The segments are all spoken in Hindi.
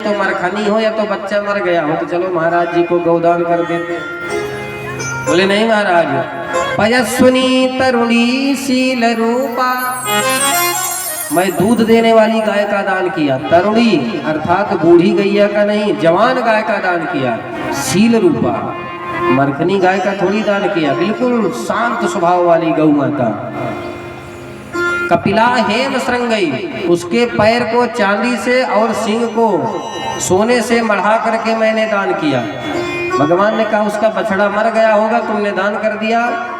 तो मरखनी हो या तो बच्चा मर गया हो, तो चलो महाराज जी को गौदान कर देते। बोले नहीं महाराज, पयस्विनी तरुणी शील रूपा, मैं दूध देने वाली गाय का दान किया। तरुणी अर्थात बूढ़ी गैया का नहीं, जवान गाय का दान किया। शील रूपा, मरखनी गाय का थोड़ी दान किया, बिल्कुल शांत स्वभाव वाली गौ माता। कपिला हेम श्रृंगई, उसके पैर को चांदी से और सींग को सोने से मढ़ा करके मैंने दान किया। भगवान ने कहा उसका बछड़ा मर गया होगा, तुमने दान कर दिया।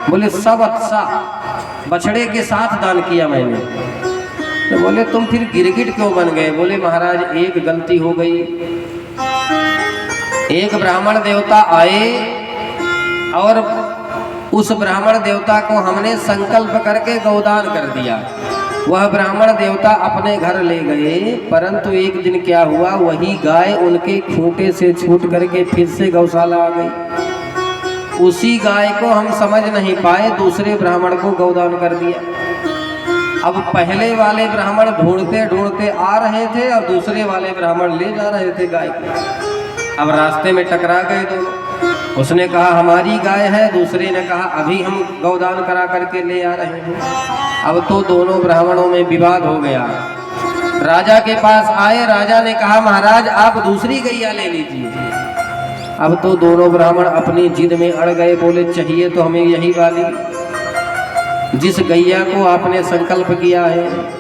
बोले सब अच्छा, बछड़े के साथ दान किया मैंने। तो बोले तुम फिर गिरगिट क्यों बन गए? बोले महाराज एक गलती हो गई। एक ब्राह्मण देवता आए और उस ब्राह्मण देवता को हमने संकल्प करके गौदान कर दिया। वह ब्राह्मण देवता अपने घर ले गए, परंतु एक दिन क्या हुआ, वही गाय उनके खूंटे से छूट करके फिर से गौशाला आ गई। उसी गाय को हम समझ नहीं पाए, दूसरे ब्राह्मण को गौदान कर दिया। अब पहले वाले ब्राह्मण ढूंढते ढूंढते आ रहे थे और दूसरे वाले ब्राह्मण ले जा रहे थे गाय को। अब रास्ते में टकरा गए दोनों। उसने कहा हमारी गाय है, दूसरे ने कहा अभी हम गौदान करा करके ले आ रहे हैं। अब तो दोनों ब्राह्मणों में विवाद हो गया। राजा के पास आए, राजा ने कहा महाराज आप दूसरी गैया ले लीजिए। अब तो दोनों ब्राह्मण अपनी जिद में अड़ गए, बोले चाहिए तो हमें यही वाली, जिस गैया को आपने संकल्प किया है।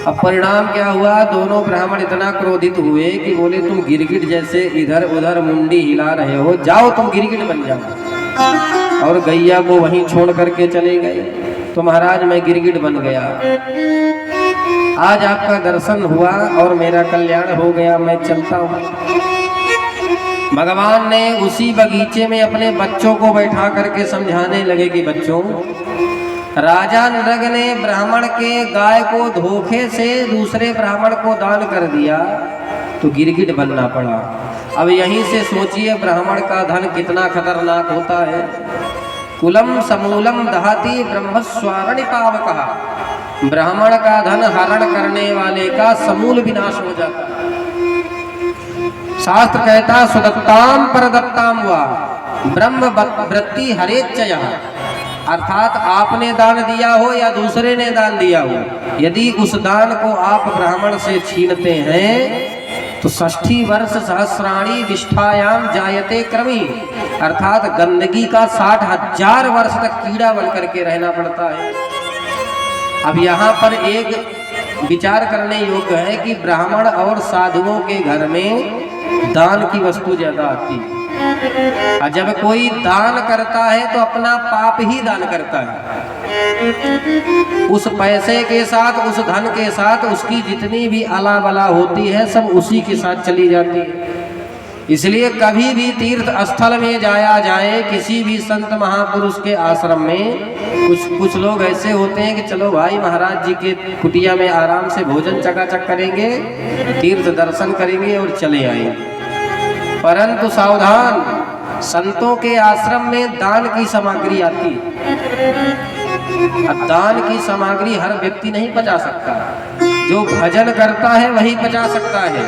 अब परिणाम क्या हुआ, दोनों ब्राह्मण इतना क्रोधित हुए कि बोले तुम गिरगिट जैसे इधर उधर मुंडी हिला रहे हो, जाओ तुम गिरगिट बन जाओ। और गैया को वहीं छोड़ करके चले गए। तो महाराज मैं गिरगिट बन गया, आज आपका दर्शन हुआ और मेरा कल्याण हो गया, मैं चलता हूँ। भगवान ने उसी बगीचे में अपने बच्चों को बैठा करके समझाने लगे कि बच्चों, राजा नृग ने ब्राह्मण के गाय को धोखे से दूसरे ब्राह्मण को दान कर दिया तो गिरगिट बनना पड़ा। अब यहीं से सोचिए ब्राह्मण का धन कितना खतरनाक होता है। कुलम समूलम दहाती ब्रह्मस्वारणि पावकः, ब्राह्मण का धन हरण करने वाले का समूल विनाश हो जाता है। शास्त्र कहता सुदत्ताम परदत्ताम वा ब्रह्म वृत्ति हरेच्चयः, अर्थात आपने दान दिया हो या दूसरे ने दान दिया हो, यदि उस दान को आप ब्राह्मण से छीनते हैं तो 60 वर्ष सहस्राणी विष्ठायाम जायते क्रमी, अर्थात गंदगी का 60,000 वर्ष तक कीड़ा बन करके रहना पड़ता है। अब यहाँ पर एक विचार करने योग्य है कि ब्राह्मण और साधुओं के घर में दान की वस्तु ज्यादा आती है। और जब कोई दान करता है तो अपना पाप ही दान करता है। उस पैसे के साथ, उस धन के साथ उसकी जितनी भी अला बला होती है सब उसी के साथ चली जाती है। इसलिए कभी भी तीर्थ स्थल में जाया जाए, किसी भी संत महापुरुष के आश्रम में, कुछ लोग ऐसे होते हैं कि चलो भाई महाराज जी के कुटिया में आराम से भोजन चकाचक करेंगे, तीर्थ दर्शन करेंगे और चले आएंगे। परंतु सावधान, संतों के आश्रम में दान की सामग्री आती है। अब दान की सामग्री हर व्यक्ति नहीं पचा सकता, जो भजन करता है वही पचा सकता है,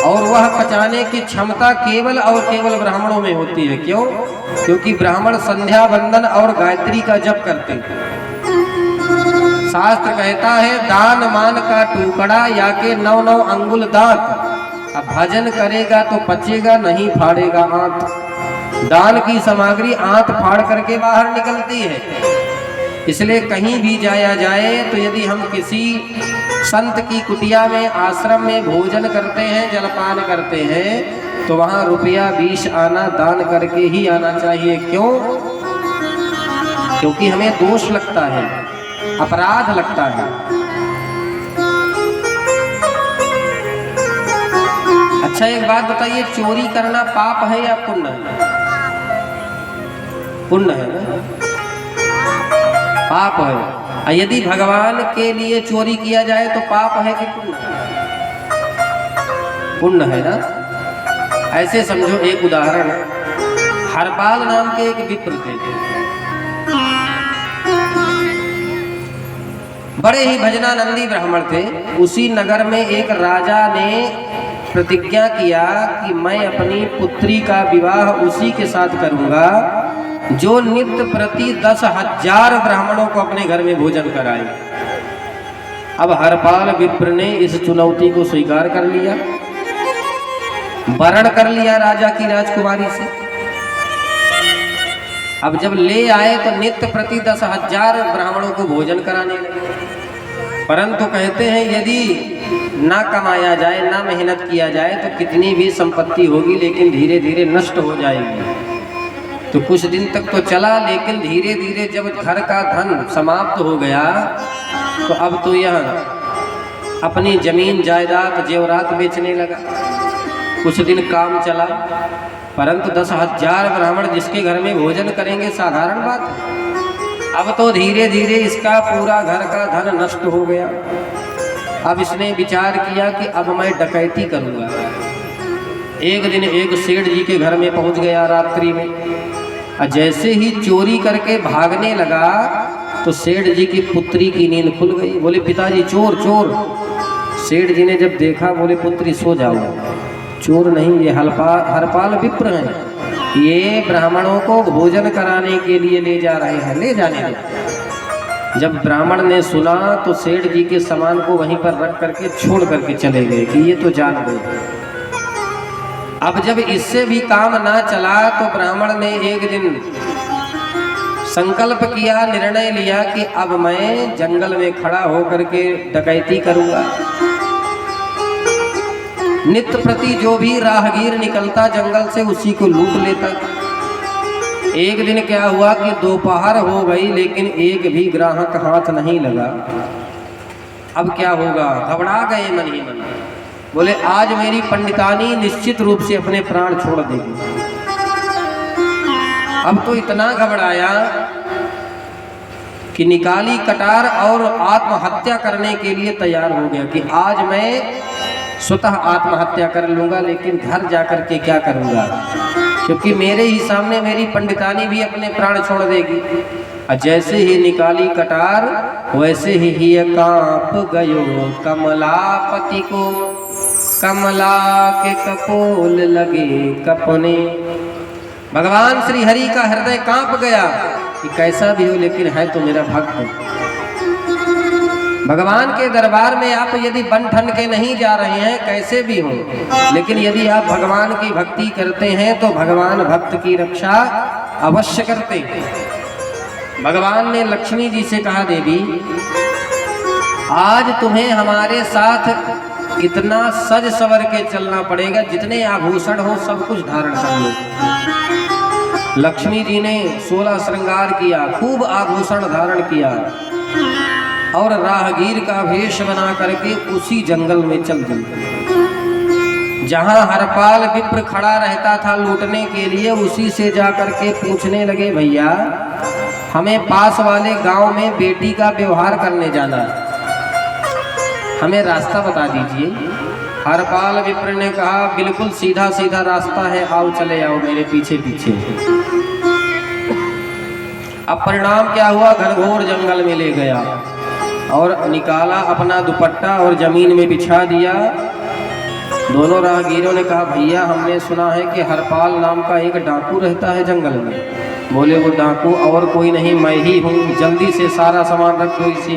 और वह पचाने की क्षमता केवल और केवल ब्राह्मणों में होती है। क्यों? क्योंकि ब्राह्मण संध्या वंदन और गायत्री का जप करते हैं। शास्त्र कहता है दान मान का टुकड़ा या के 9 अंगुल दांत। अब भजन करेगा तो पचेगा नहीं, फाड़ेगा आंत। दान की सामग्री आंत फाड़ करके बाहर निकलती है। इसलिए कहीं भी जाया जाए तो यदि हम किसी संत की कुटिया में, आश्रम में भोजन करते हैं, जलपान करते हैं, तो वहाँ रुपया 20 आना दान करके ही आना चाहिए। क्यों? क्योंकि हमें दोष लगता है, अपराध लगता है। अच्छा एक बात बताइए, चोरी करना पाप है या पुण्य है? पुण्य है ना, पाप है। यदि भगवान के लिए चोरी किया जाए तो पाप है कि पुण्य? पुण्य है ना। ऐसे समझो, एक उदाहरण, हरपाल नाम के एक विप्र थे, बड़े ही भजनानंदी ब्राह्मण थे। उसी नगर में एक राजा ने प्रतिज्ञा किया कि मैं अपनी पुत्री का विवाह उसी के साथ करूंगा जो नित्य प्रति 10,000 ब्राह्मणों को अपने घर में भोजन कराए। अब हरपाल विप्र ने इस चुनौती को स्वीकार कर लिया, वरण कर लिया राजा की राजकुमारी से। अब जब ले आए तो नित्य प्रति 10,000 ब्राह्मणों को भोजन कराने लगे। परंतु कहते हैं यदि ना कमाया जाए, ना मेहनत किया जाए तो कितनी भी संपत्ति होगी लेकिन धीरे धीरे नष्ट हो जाएगी। तो कुछ दिन तक तो चला, लेकिन धीरे धीरे जब घर का धन समाप्त हो गया तो अब तो यह अपनी जमीन जायदाद जेवरात बेचने लगा। कुछ दिन काम चला, परंतु 10,000 ब्राह्मण जिसके घर में भोजन करेंगे साधारण बात है। अब तो धीरे धीरे इसका पूरा घर का धन नष्ट हो गया। अब इसने विचार किया कि अब मैं डकैती करूंगा। एक दिन एक सेठ जी के घर में पहुंच गया रात्रि में, और जैसे ही चोरी करके भागने लगा तो सेठ जी की पुत्री की नींद खुल गई। बोले पिताजी चोर चोर। सेठ जी ने जब देखा बोले पुत्री सो जाओ, चोर नहीं ये हरपाल विप्र हैं, ये ब्राह्मणों को भोजन कराने के लिए ले जा रहे हैं, ले जाने दो। जब ब्राह्मण ने सुना तो सेठ जी के सामान को वहीं पर रख करके छोड़ करके चले गए कि ये तो जान गए। अब जब इससे भी काम ना चला तो ब्राह्मण ने एक दिन संकल्प किया, निर्णय लिया कि अब मैं जंगल में खड़ा होकर के डकैती करूंगा। नित्य प्रति जो भी राहगीर निकलता जंगल से उसी को लूट लेता। एक दिन क्या हुआ कि दोपहर हो गई लेकिन एक भी ग्राहक हाथ नहीं लगा। अब क्या होगा, घबरा गए मन ही मन। बोले आज मेरी पंडितानी निश्चित रूप से अपने प्राण छोड़ देगी। अब तो इतना घबराया कि निकाली कटार और आत्महत्या करने के लिए तैयार हो गया कि आज मैं स्वतः आत्महत्या कर लूंगा, लेकिन घर जाकर के क्या करूंगा, क्योंकि मेरे ही सामने मेरी पंडितानी भी अपने प्राण छोड़ देगी। और जैसे ही निकाली कटार वैसे ही कांप गयो कमलापति को, कमला के कपोल लगे कपने। भगवान श्री हरि का हृदय कांप गया कि कैसा भी हो लेकिन है तो मेरा भक्त। भगवान के दरबार में आप यदि बन ठन के नहीं जा रहे हैं कैसे भी हो, लेकिन यदि आप भगवान की भक्ति करते हैं तो भगवान भक्त की रक्षा अवश्य करते हैं। भगवान ने लक्ष्मी जी से कहा देवी आज तुम्हें हमारे साथ इतना सज सवर के चलना पड़ेगा, जितने आभूषण हो सब कुछ धारण कर लो। लक्ष्मी जी ने 16 श्रृंगार किया, खूब आभूषण धारण किया और राहगीर का वेश बना करके उसी जंगल में चल दी जहां हरपाल विप्र खड़ा रहता था लूटने के लिए। उसी से जाकर के पूछने लगे भैया हमें पास वाले गांव में बेटी का व्यवहार करने जाना है, हमें रास्ता बता दीजिए। हरपाल विप्र ने कहा बिल्कुल सीधा सीधा रास्ता है, आओ चले आओ मेरे पीछे पीछे। अब परिणाम क्या हुआ, घनघोर जंगल में ले गया और निकाला अपना दुपट्टा और जमीन में बिछा दिया। दोनों राहगीरों ने कहा भैया हमने सुना है कि हरपाल नाम का एक डाकू रहता है जंगल में। बोले वो डाकू और कोई नहीं मैं ही हूँ, जल्दी से सारा सामान रख दो इसी।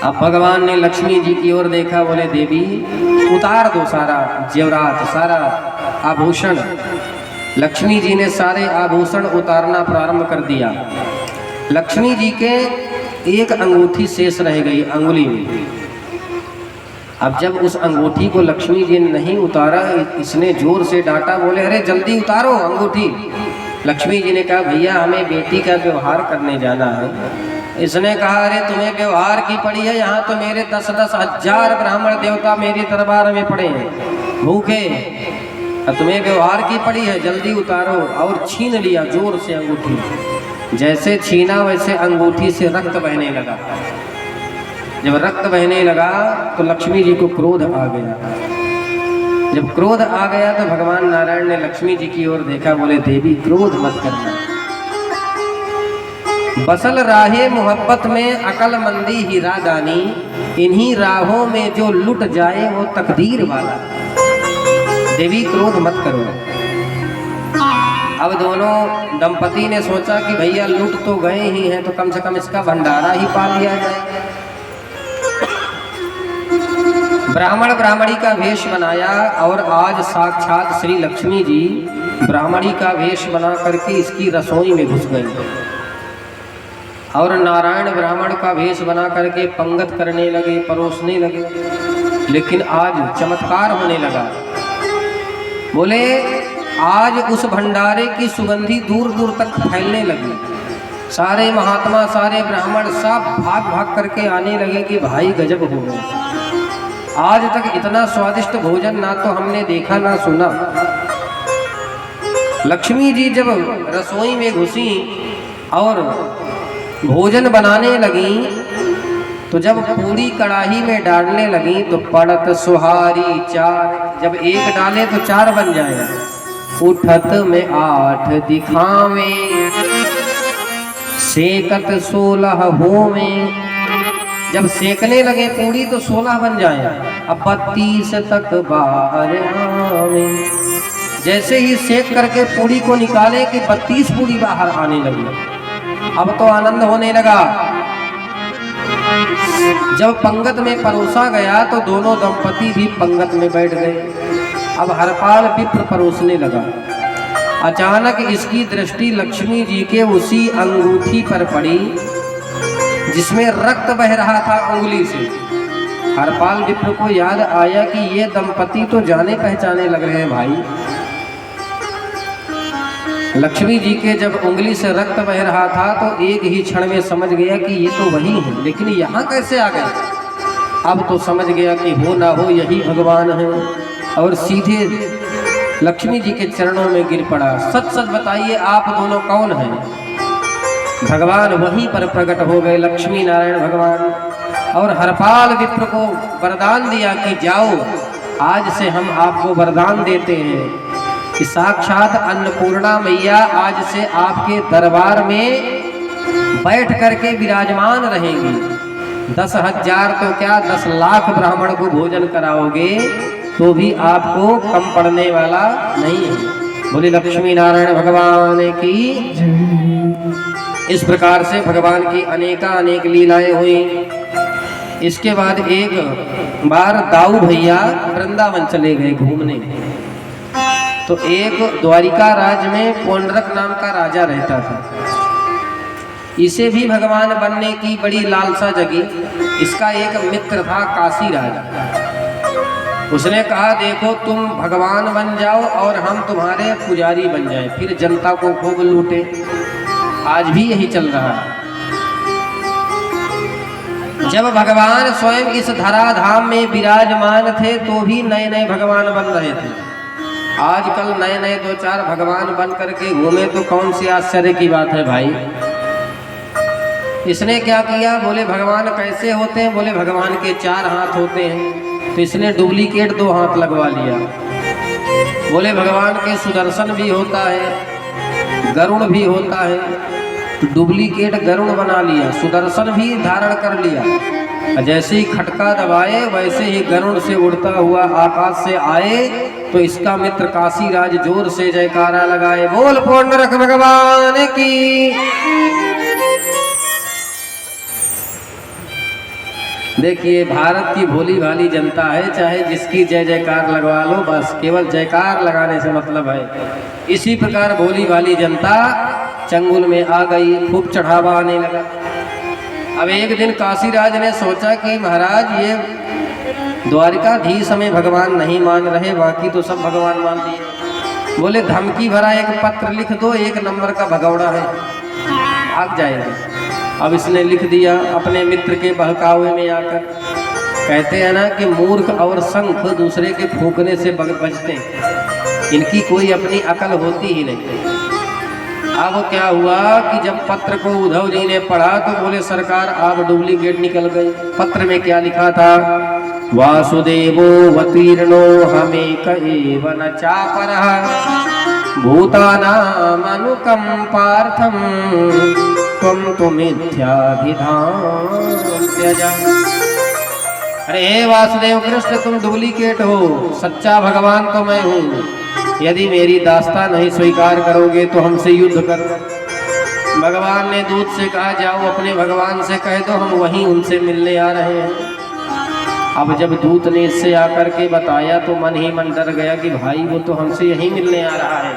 अब भगवान ने लक्ष्मी जी की ओर देखा, बोले देवी उतार दो सारा जेवरात, सारा आभूषण। लक्ष्मी जी ने सारे आभूषण उतारना प्रारंभ कर दिया। लक्ष्मी जी के एक अंगूठी शेष रह गई अंगुली में। अब जब उस अंगूठी को लक्ष्मी जी ने नहीं उतारा, इसने जोर से डांटा, बोले अरे जल्दी उतारो अंगूठी। लक्ष्मी जी ने कहा भैया हमें बेटी का व्यवहार करने जाना है। इसने कहा अरे तुम्हें व्यवहार की पड़ी है, यहाँ तो मेरे 10-10 हजार ब्राह्मण देवता मेरे दरबार में पड़े हैं भूखे, और तुम्हें व्यवहार की पड़ी है, जल्दी उतारो। और छीन लिया जोर से अंगूठी। जैसे छीना वैसे अंगूठी से रक्त बहने लगा। जब रक्त बहने लगा तो लक्ष्मी जी को क्रोध आ गया। जब क्रोध आ गया तो भगवान नारायण ने लक्ष्मी जी की ओर देखा, बोले देवी क्रोध मत करना, बसल राहे मोहब्बत में अकल मंदी हीरा दानी, इन्हीं राहों में जो लुट जाए वो तकदीर वाला। देवी क्रोध मत करो। अब दोनों दंपति ने सोचा कि भैया लुट तो गए ही हैं तो कम से कम इसका भंडारा ही पा लिया जाए। ब्राह्मण ब्राह्मणी का वेश बनाया और आज साक्षात श्री लक्ष्मी जी ब्राह्मणी का वेश बना करके इसकी रसोई में घुस गई और नारायण ब्राह्मण का वेश बना करके पंगत करने लगे, परोसने लगे। लेकिन आज चमत्कार होने लगा। बोले आज उस भंडारे की सुगंधी दूर दूर तक फैलने लगी। सारे महात्मा, सारे ब्राह्मण सब भाग भाग करके आने लगे कि भाई गजब हो गए। आज तक इतना स्वादिष्ट भोजन ना तो हमने देखा ना सुना। लक्ष्मी जी जब रसोई में घुसी और भोजन बनाने लगी तो जब पूरी कढ़ाई में डालने लगी तो पड़त सुहारी चार, जब एक डाले तो 4 बन जाएगा। उठत में 8 दिखावे, सेकत 16 होवे। जब सेकने लगे पूरी तो 16 बन जाए। अब 32 तक बाहर आवे। जैसे ही सेक करके पूरी को निकाले कि 32 पूरी बाहर आने लगी। अब तो आनंद होने लगा। जब पंगत में परोसा गया तो दोनों दंपति भी पंगत में बैठ गए। अब हरपाल विप्र परोसने लगा। अचानक इसकी दृष्टि लक्ष्मी जी के उसी अंगूठी पर पड़ी जिसमें रक्त बह रहा था उंगली से। हरपाल विप्र को याद आया कि ये दंपति तो जाने पहचाने लग रहे हैं भाई। लक्ष्मी जी के जब उंगली से रक्त बह रहा था तो एक ही क्षण में समझ गया कि ये तो वही है, लेकिन यहाँ कैसे आ गए। अब तो समझ गया कि हो ना हो यही भगवान है और सीधे लक्ष्मी जी के चरणों में गिर पड़ा। सच सच बताइए आप दोनों कौन हैं। भगवान वहीं पर प्रकट हो गए, लक्ष्मी नारायण भगवान। और हरपाल विप्र को वरदान दिया कि जाओ, आज से हम आपको वरदान देते हैं कि साक्षात अन्नपूर्णा मैया आज से आपके दरबार में बैठ करके विराजमान रहेंगी। 10,000 तो क्या 10 लाख ब्राह्मण को भोजन कराओगे तो भी आपको कम पड़ने वाला नहीं है। बोले लक्ष्मी नारायण भगवान की। इस प्रकार से भगवान की अनेक लीलाएं हुई। इसके बाद एक बार दाऊ भैया वृंदावन चले गए घूमने। तो एक द्वारिका राज्य में पौंड्रक नाम का राजा रहता था। इसे भी भगवान बनने की बड़ी लालसा जगी। इसका एक मित्र था काशी राजा। उसने कहा देखो तुम भगवान बन जाओ और हम तुम्हारे पुजारी बन जाएं, फिर जनता को खूब लूटे। आज भी यही चल रहा है। जब भगवान स्वयं इस धराधाम में विराजमान थे तो भी नए नए भगवान बन रहे थे। आजकल नए नए 2-4 भगवान बन करके घूमे तो कौन सी आश्चर्य की बात है भाई। इसने क्या किया, बोले भगवान कैसे होते हैं, बोले भगवान के 4 हाथ होते हैं। तो इसने डुप्लीकेट 2 हाथ लगवा लिया। बोले भगवान के सुदर्शन भी होता है, गरुड़ भी होता है, तो डुप्लीकेट गरुड़ बना लिया, सुदर्शन भी धारण कर लिया। जैसे ही खटका दबाए वैसे ही गरुड़ से उड़ता हुआ आकाश से आए तो इसका मित्र काशीराज जोर से जयकारा लगाए, बोल पौंड्रक भगवान की। देखिए भारत की भोली भाली जनता है, चाहे जिसकी जय जयकार लगवा लो, बस केवल जयकार लगाने से मतलब है। इसी प्रकार भोली भाली जनता चंगुल में आ गई, खूब चढ़ावा आने लगा। अब एक दिन काशीराज ने सोचा कि महाराज ये द्वारिकाधीश हमें भगवान नहीं मान रहे, बाकी तो सब भगवान मान दिए। बोले धमकी भरा एक पत्र लिख दो, 1 नंबर का भगौड़ा है, भाग जाएगा। अब इसने लिख दिया अपने मित्र के बहकावे में आकर। कहते हैं ना कि मूर्ख और शंख दूसरे के फूंकने से बचते हैं, इनकी कोई अपनी अकल होती ही नहीं। अब क्या हुआ कि जब पत्र को उद्धव जी ने पढ़ा तो बोले सरकार आप डुप्लीकेट निकल गई। पत्र में क्या लिखा था, वासुदेवो वतीर्णो हमें कएव न चापरः भूतानां अनुकंपार्थं त्वं तु मिथ्याभिधां त्यज। अरे हे वासुदेव कृष्ण, तुम डुप्लीकेट हो, सच्चा भगवान तो मैं हूँ। यदि मेरी दास्तां नहीं स्वीकार करोगे तो हमसे युद्ध करो। भगवान ने दूत से कहा, जाओ अपने भगवान से कह दो हम वहीं उनसे मिलने आ रहे हैं। अब जब दूत ने इससे आकर के बताया तो मन ही मन डर गया कि भाई वो तो हमसे यहीं मिलने आ रहा है।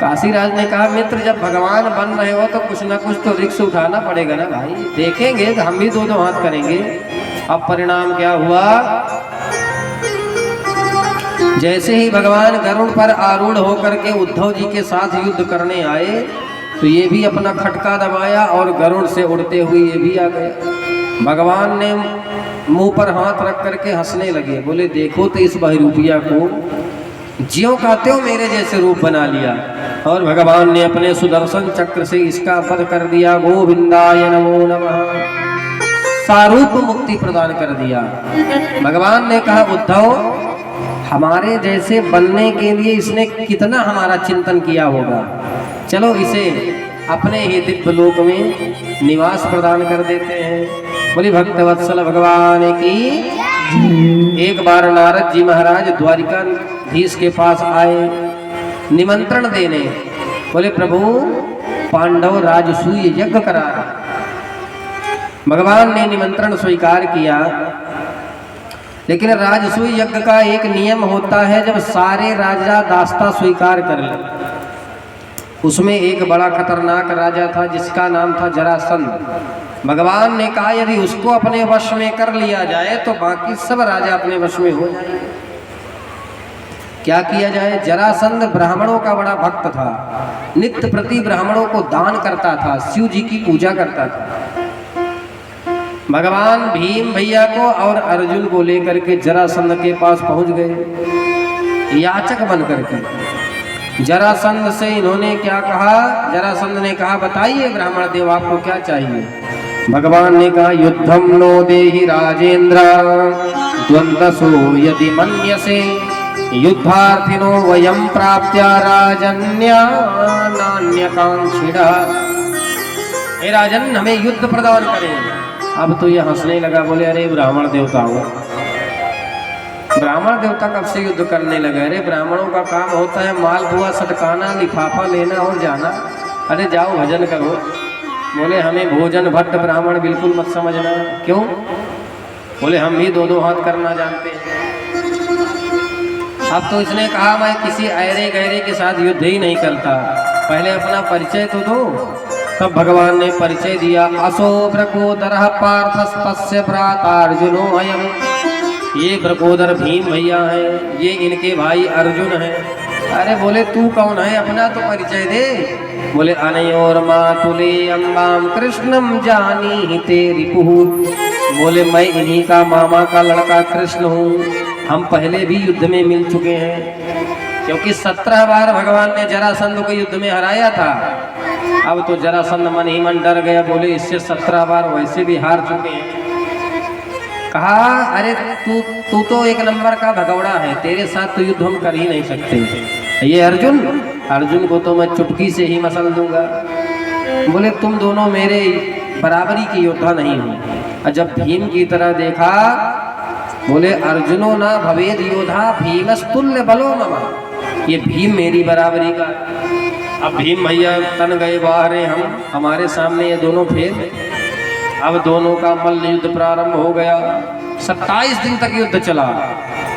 काशीराज ने कहा, मित्र जब भगवान बन रहे हो तो कुछ ना कुछ तो रिस्क उठाना पड़ेगा ना भाई, देखेंगे हम भी दो हाथ करेंगे। अब परिणाम क्या हुआ, जैसे ही भगवान गरुड़ पर आरूढ़ होकर के उद्धव जी के साथ युद्ध करने आए तो ये भी अपना खटका दबाया और गरुड़ से उड़ते हुए ये भी आ गए। भगवान ने मुंह पर हाथ रख करके हंसने लगे, बोले देखो तो इस बहरूपिया को, ज्यों का त्यों मेरे जैसे रूप बना लिया। और भगवान ने अपने सुदर्शन चक्र से इसका वध कर दिया। गोविंदाय नमो नमः, सारूप मुक्ति प्रदान कर दिया। भगवान ने कहा, उद्धव हमारे जैसे बनने के लिए इसने कितना हमारा चिंतन किया होगा, चलो इसे अपने ही दिव्य लोक में निवास प्रदान कर देते हैं। बोली भक्तवत्सल भगवान की। एक बार नारद जी महाराज द्वारिकाधीश के पास आए निमंत्रण देने। बोले प्रभु पांडव राजसूय यज्ञ करा। भगवान ने निमंत्रण स्वीकार किया, लेकिन राजसूय यज्ञ का एक नियम होता है, जब सारे राजा दास्ता स्वीकार कर ले। उसमें एक बड़ा खतरनाक राजा था जिसका नाम था जरासंध। भगवान ने कहा यदि उसको अपने वश में कर लिया जाए तो बाकी सब राजा अपने वश में हो जाएंगे। क्या किया जाए? जरासंध ब्राह्मणों का बड़ा भक्त था, नित्य प्रति ब्राह्मणों को दान करता था, शिव जी की पूजा करता था। भगवान भीम भैया को और अर्जुन को लेकर के जरासंध के पास पहुंच गए याचक बन करके। जरासंध से इन्होंने क्या कहा? जरासंध ने कहा बताइए ब्राह्मण देव आपको क्या चाहिए? भगवान ने कहा युद्धम नो देहि राजेंद्र द्वंद्वसो यदि मन्यसे युद्धार्थिनो वयं प्राप्त्या राजन्या नान्यकांक्षिणः। हे राजन हमें युद्ध प्रदान करें। अब तो ये हंसने लगा, बोले अरे ब्राह्मण देवता हो, ब्राह्मण देवता कब से युद्ध करने लगे? अरे ब्राह्मणों का काम होता है मालपुआ सटकाना, लिफाफा लेना और जाना। अरे जाओ भजन करो। बोले हमें भोजन भट्ट ब्राह्मण बिल्कुल मत समझना। क्यों? बोले हम भी दो हाथ करना जानते हैं। अब तो इसने कहा मैं किसी ऐरे गहरे के साथ युद्ध ही नहीं करता, पहले अपना परिचय तो दो। तब भगवान ने परिचय दिया, असो ब्रकोदरः पार्थस्तस्य भ्रातार्जुनो अयम्। ये ब्रकोदर भीम भैया हैं, ये इनके भाई अर्जुन हैं। अरे बोले तू कौन है? अपना तो परिचय दे। बोले अनयोर मातुले अम्बाम कृष्णम जानी ते रिपुः। बोले मैं इन्हीं का मामा का लड़का कृष्ण हूँ, हम पहले भी युद्ध में मिल चुके हैं, क्योंकि 17 बार भगवान ने जरासंध को युद्ध में हराया था। अब तो जरासंध मन ही मन डर गया, बोले इससे 17 बार वैसे भी हार चुके हैं। कहा अरे तू तो एक नंबर का भगौड़ा है, तेरे साथ तो युद्ध हम कर ही नहीं सकते। ये अर्जुन को तो मैं चुटकी से ही मसल दूंगा। बोले तुम दोनों मेरे बराबरी की योद्धा नहीं हो। और जब भीम की तरह देखा, बोले अर्जुनो ना भवेद योद्धा भीमस्तुल्य बलो मम। ये भीम मेरी बराबरी का। अब भीम भैया तन गए बाहर, हम हमारे सामने ये दोनों फेर। अब दोनों का मल्ल युद्ध प्रारंभ हो गया। 27 दिन तक युद्ध चला।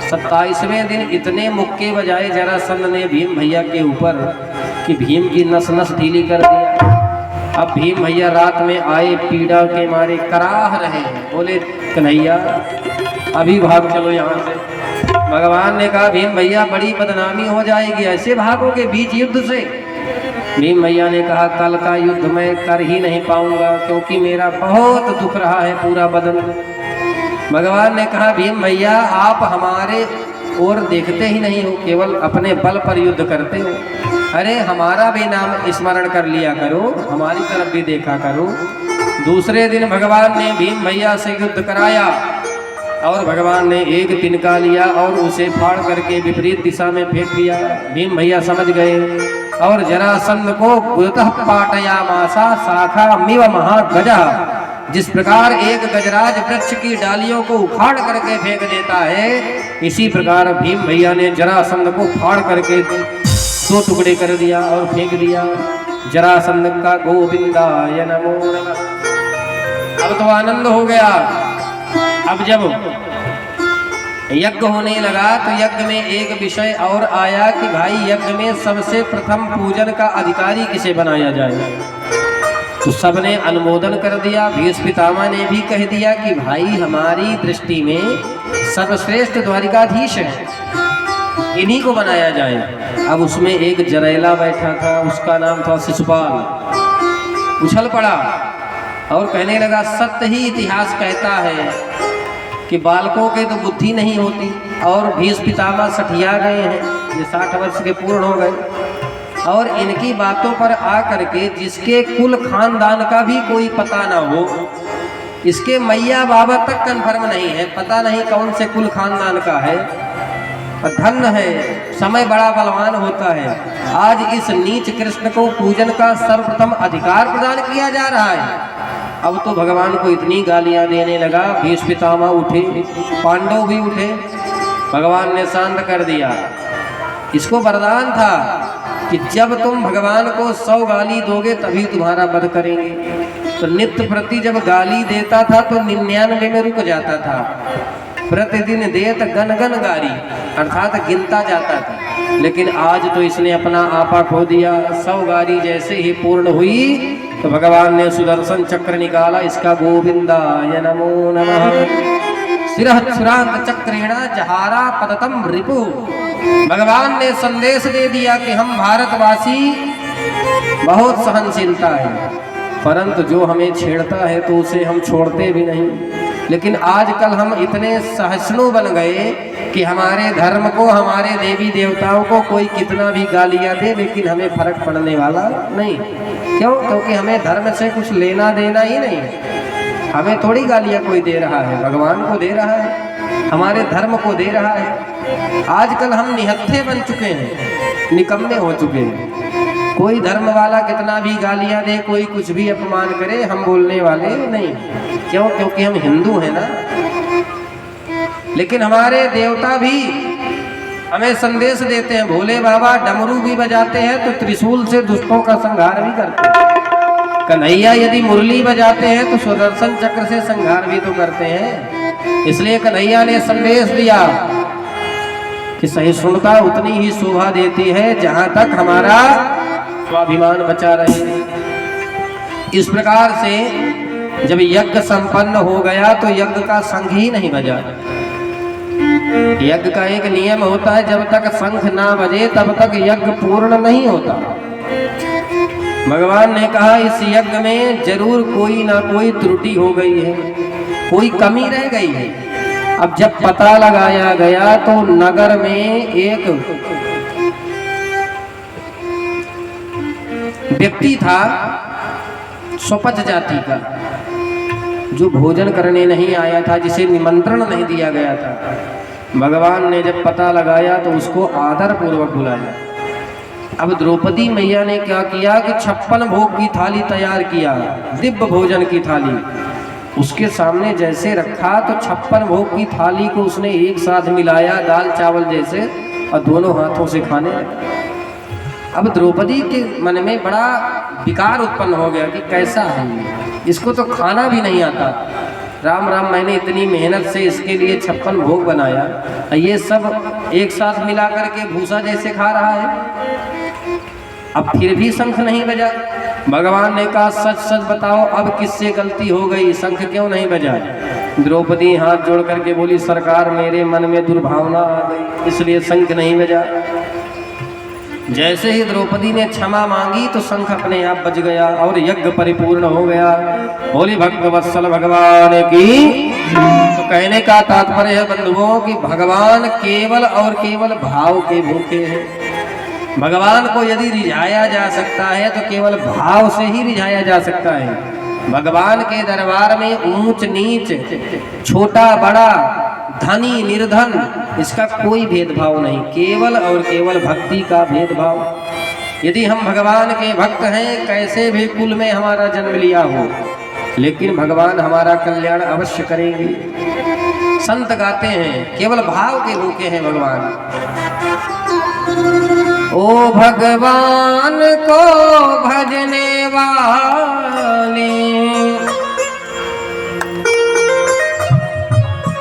27वें दिन इतने मुक्के बजाए जरासंध ने भीम भैया के ऊपर कि भीम की नस नस ढीली कर दिया। अब भीम भैया रात में आए, पीड़ा के मारे कराह रहे। बोले कन्हैया अभी भाग चलो यहाँ से। भगवान ने कहा भीम भैया बड़ी बदनामी हो जाएगी, ऐसे भागोगे बीच युद्ध से? भीम भैया ने कहा कल का युद्ध मैं कर ही नहीं पाऊंगा, क्योंकि मेरा बहुत दुख रहा है पूरा बदन। भगवान ने कहा भीम भैया आप हमारे ओर देखते ही नहीं हो, केवल अपने बल पर युद्ध करते हो। अरे हमारा भी नाम स्मरण कर लिया करो, हमारी तरफ भी देखा करो। दूसरे दिन भगवान ने भीम भैया से युद्ध कराया और भगवान ने एक तिनका लिया और उसे फाड़ करके विपरीत दिशा में फेंक दिया। भीम भैया समझ गए और जरासंध को गुरुतः पाटयामासा शाखा मिव महागजा। जिस प्रकार एक गजराज वृक्ष की डालियों को उखाड़ करके फेंक देता है, इसी प्रकार भीम भैया ने जरासंध को फाड़ करके 2 टुकड़े कर दिया और फेंक दिया। जरासंध का गोविंदाय नमो नमः। अब तो आनंद हो गया। अब जब यज्ञ होने लगा तो यज्ञ में एक विषय और आया कि भाई यज्ञ में सबसे प्रथम पूजन का अधिकारी किसे बनाया जाए। तो सबने अनुमोदन कर दिया। भीष्म पितामह ने भी कह दिया कि भाई हमारी दृष्टि में सर्वश्रेष्ठ द्वारिकाधीश है, इन्हीं को बनाया जाए। अब उसमें एक जरैला बैठा था, उसका नाम था शिशुपाल। उछल पड़ा और कहने लगा सत्य ही इतिहास कहता है कि बालकों के तो बुद्धि नहीं होती, और भीष्म पितामह सठिया गए हैं, ये 60 वर्ष के पूर्ण हो गए, और इनकी बातों पर आ करके जिसके कुल खानदान का भी कोई पता ना हो, इसके मैया बाबा तक कंफर्म नहीं है, पता नहीं कौन से कुल खानदान का है, धन्य है, समय बड़ा बलवान होता है। आज इस नीच कृष्ण को पूजन का सर्वप्रथम अधिकार प्रदान किया जा रहा है। अब तो भगवान को इतनी गालियां देने लगा। भीष्म पितामह उठे, पांडव भी उठे, भगवान ने शांत कर दिया। इसको वरदान था कि जब तुम भगवान को 100 गाली दोगे तभी तुम्हारा वध करेंगे। तो नित्य प्रति जब गाली देता था तो 99 में रुक जाता था, प्रतिदिन देत गन गन गाली, अर्थात गिनता जाता था। लेकिन आज तो इसने अपना आपा खो दिया। 100 गाली जैसे ही पूर्ण हुई तो भगवान ने सुदर्शन चक्र निकाला, इसका गोविंदाय नमो नमः। सिरह छुरांत चक्रेण जहारा पततम रिपु। भगवान ने संदेश दे दिया कि हम भारतवासी बहुत सहनशीलता है, परंतु जो हमें छेड़ता है तो उसे हम छोड़ते भी नहीं। लेकिन आजकल हम इतने सहिष्णु बन गए कि हमारे धर्म को, हमारे देवी देवताओं को कोई कितना भी गालियां दे, लेकिन हमें फर्क पड़ने वाला नहीं। क्यों? क्योंकि हमें धर्म से कुछ लेना देना ही नहीं है। हमें थोड़ी गालियां कोई दे रहा है, भगवान को दे रहा है, हमारे धर्म को दे रहा है। आजकल हम निहत्थे बन चुके हैं, निकम्मे हो चुके हैं। कोई धर्म वाला कितना भी गालियां दे, कोई कुछ भी अपमान करे, हम बोलने वाले नहीं। क्यों? क्योंकि हम हिंदू हैं ना। लेकिन हमारे देवता भी हमें संदेश देते हैं। भोले बाबा डमरू भी बजाते हैं तो त्रिशूल से दुष्टों का संहार भी करते हैं। कन्हैया यदि मुरली बजाते हैं तो सुदर्शन चक्र से संहार भी तो करते हैं। इसलिए कन्हैया ने संदेश दिया कि सहिष्णुता उतनी ही शोभा देती है जहां तक हमारा स्वाभिमान बचा रहे। इस प्रकार से जब यज्ञ संपन्न हो गया तो यज्ञ का शंख ही नहीं बजा। यज्ञ का एक नियम होता है, जब तक शंख ना बजे तब तक यज्ञ पूर्ण नहीं होता। भगवान ने कहा इस यज्ञ में जरूर कोई ना कोई त्रुटि हो गई है, कोई कमी रह गई है। अब जब पता लगाया गया तो नगर में एक व्यक्ति था स्वपच जाति का, जो भोजन करने नहीं आया था, जिसे निमंत्रण नहीं दिया गया था। भगवान ने जब पता लगाया तो उसको आदर पूर्वक बुलाया। अब द्रौपदी मैया ने क्या किया कि 56 भोग की थाली तैयार किया, दिव्य भोजन की थाली उसके सामने जैसे रखा तो 56 भोग की थाली को उसने एक साथ मिलाया, दाल चावल जैसे, और दोनों हाथों से खाने लगा। अब द्रौपदी के मन में बड़ा विकार उत्पन्न हो गया कि कैसा है, इसको तो खाना भी नहीं आता। राम राम, मैंने इतनी मेहनत से इसके लिए 56 भोग बनाया, ये सब एक साथ मिला करके भूसा जैसे खा रहा है। अब फिर भी शंख नहीं बजा। भगवान ने कहा सच सच बताओ अब किससे गलती हो गई, शंख क्यों नहीं बजा? द्रौपदी हाथ जोड़ करके बोली सरकार मेरे मन में दुर्भावना आ गई, इसलिए शंख नहीं बजा। जैसे ही द्रौपदी ने क्षमा मांगी तो शंख अपने आप बज गया और यज्ञ परिपूर्ण हो गया। बोली भक्तवत्सल भगवान की। तो कहने का तात्पर्य है बंधुओं कि भगवान केवल और केवल भाव के भूखे हैं। भगवान को यदि रिझाया जा सकता है तो केवल भाव से ही रिझाया जा सकता है। भगवान के दरबार में ऊंच नीच, छोटा बड़ा, धनी निर्धन, इसका कोई भेदभाव नहीं, केवल और केवल भक्ति का भेदभाव। यदि हम भगवान के भक्त हैं, कैसे भी कुल में हमारा जन्म लिया हो, लेकिन भगवान हमारा कल्याण अवश्य करेंगे। संत गाते हैं, केवल भाव के भूखे हैं भगवान। ओ भगवान को